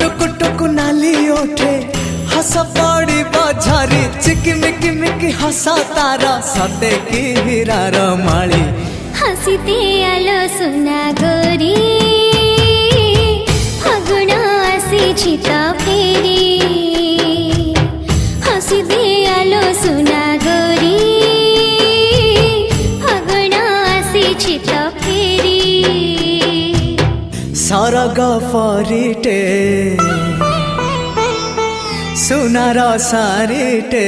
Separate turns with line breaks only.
टुक टुक नाली ओठे हस पड़ी बझारी चिकिमिकी मिकी हसा तारा सते की हीरार माली
हसीते आलो सुना गोरी फागुण आसी तो फेरी हसीते आलो सुना गोरी फागुण आसी तो फेरी
सरग फरिटे सुनार सारिटे